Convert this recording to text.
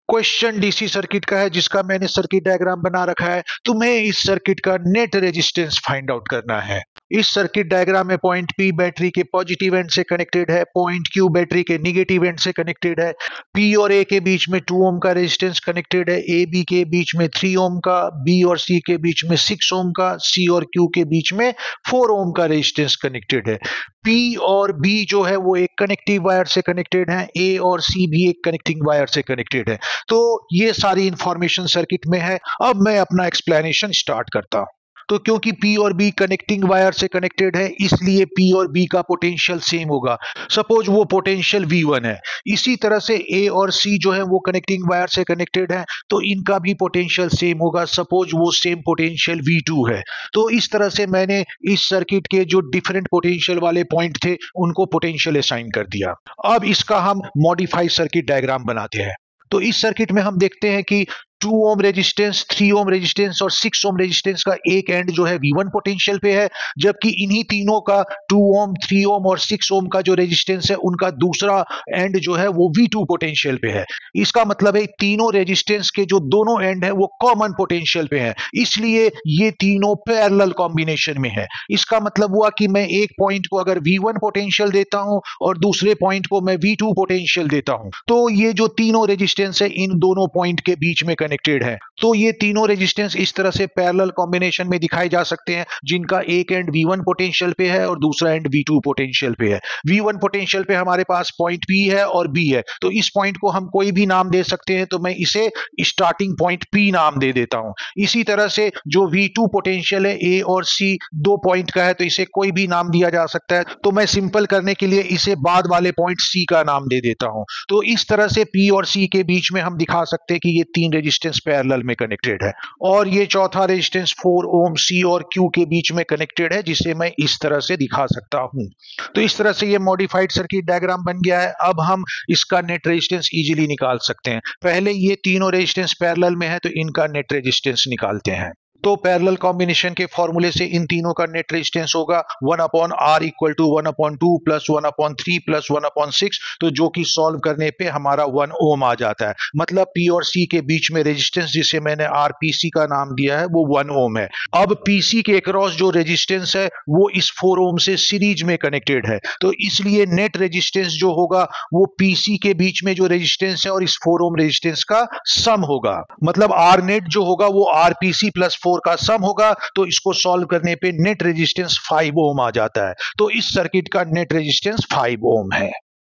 Question DC circuit का है जिसका मैंने सर्किट डायग्राम बना रखा है। तुम्हें इस सर्किट का नेट रेजिस्टेंस फाइंड आउट करना है। इस सर्किट डायग्राम में पॉइंट पी बैटरी के पॉजिटिव एंड से कनेक्टेड है, पॉइंट क्यू बैटरी के निगेटिव एंड से कनेक्टेड है, पी और ए के बीच में 2 ओम का रेजिस्टेंस कनेक्टेड है, ए बी के बीच में 3 ओम का, बी और सी के बीच में 6 ओम का, सी और क्यू के बीच में 4 ओम का रेजिस्टेंस कनेक्टेड है। पी और बी जो है वो एक कनेक्टिव वायर से कनेक्टेड है, ए और सी भी एक कनेक्टिंग वायर से कनेक्टेड है। तो ये सारी इंफॉर्मेशन सर्किट में है। अब मैं अपना एक्सप्लेनेशन स्टार्ट करता हूं। तो क्योंकि P और B कनेक्टिंग वायर से कनेक्टेड है, इसलिए P और B का पोटेंशियल सेम होगा। सपोज वो पोटेंशियल V1 है, इसी तरह से A और C जो है वो कनेक्टिंग वायर से कनेक्टेड है, तो इनका भी पोटेंशियल सेम होगा। सपोज वो सेम पोटेंशियल V2 है। तो इस तरह से मैंने इस सर्किट के जो डिफरेंट पोटेंशियल वाले पॉइंट थे उनको पोटेंशियल असाइन कर दिया। अब इसका हम मॉडिफाइड सर्किट डायग्राम बनाते हैं। तो इस सर्किट में हम देखते हैं कि 2 ओम रेजिस्टेंस, 3 ओम रेजिस्टेंस और 6 ओम रेजिस्टेंस का एक एंड जो है V1 पोटेंशियल पे है, जबकि इन्हीं तीनों का 2 ओम, 3 ओम और 6 ओम का जो रेजिस्टेंस है उनका दूसरा एंड जो है वो V2 पोटेंशियल पे है। इसका मतलब है तीनों रेजिस्टेंस के जो दोनों एंड है वो कॉमन पोटेंशियल पे है, इसलिए ये तीनों पैरेलल कॉम्बिनेशन में है। इसका मतलब हुआ कि मैं एक पॉइंट को अगर V1 पोटेंशियल देता हूं और दूसरे पॉइंट को मैं V2 पोटेंशियल देता हूं, तो ये जो तीनों रेजिस्टेंस है इन दोनों पॉइंट के बीच में कनेक्टेड है। तो ये तीनों रेजिस्टेंस इस तरह से पैरेलल कॉम्बिनेशन में दिखाए जा सकते हैं, जिनका एक एंड V1 पोटेंशियल पे है और दूसरा एंड V2 पोटेंशियल पे है। V1 पोटेंशियल पे हमारे पास पॉइंट P है और B है, तो इस पॉइंट को हम कोई भी नाम दे सकते हैं। तो मैं इसे स्टार्टिंग पॉइंट P नाम दे देता हूं। इसी तरह से जो V2 पोटेंशियल है A और C दो पॉइंट का है, तो इसे कोई भी नाम दिया जा सकता है। तो मैं सिंपल करने के लिए इसे बाद वाले पॉइंट C का नाम दे देता हूं। तो इस तरह से P और C के बीच में हम दिखा सकते हैं कि ये तीन रेजिस्टेंस पैरेलल में कनेक्टेड है, और ये चौथा रेजिस्टेंस 4 ओम C और Q के बीच में कनेक्टेड है, जिसे मैं इस तरह से दिखा सकता हूं। तो इस तरह से ये मॉडिफाइड सर्किट डायग्राम बन गया है। अब हम इसका नेट रेजिस्टेंस इजीली निकाल सकते हैं। पहले ये तीनों रेजिस्टेंस पैरेलल में है, तो इनका नेट रेजिस्टेंस निकालते हैं। तो पैरेलल कॉम्बिनेशन के फॉर्मूले से इन तीनों का नेट रेजिस्टेंस होगा 1/R equal to 1/2 plus 1/3 plus 1/6, तो जो कि सॉल्व करने पे हमारा 1 ओम आ जाता है। मतलब P और C के बीच में रेजिस्टेंस, जिसे मैंने RPC का नाम दिया है, वो 1 ओम है। अब PC के अक्रॉस जो रेजिस्टेंस है वो इस 4 ओम से सीरीज में कनेक्टेड है, तो इसलिए नेट रेजिस्टेंस जो होगा वो PC के बीच में जो रेजिस्टेंस है और इस 4 ओम रेजिस्टेंस का सम होगा। मतलब R नेट जो होगा वो RPC प्लस 4 का सम होगा। तो इसको सॉल्व करने पे नेट रेजिस्टेंस 5 ओम आ जाता है। तो इस सर्किट का नेट रेजिस्टेंस 5 ओम है।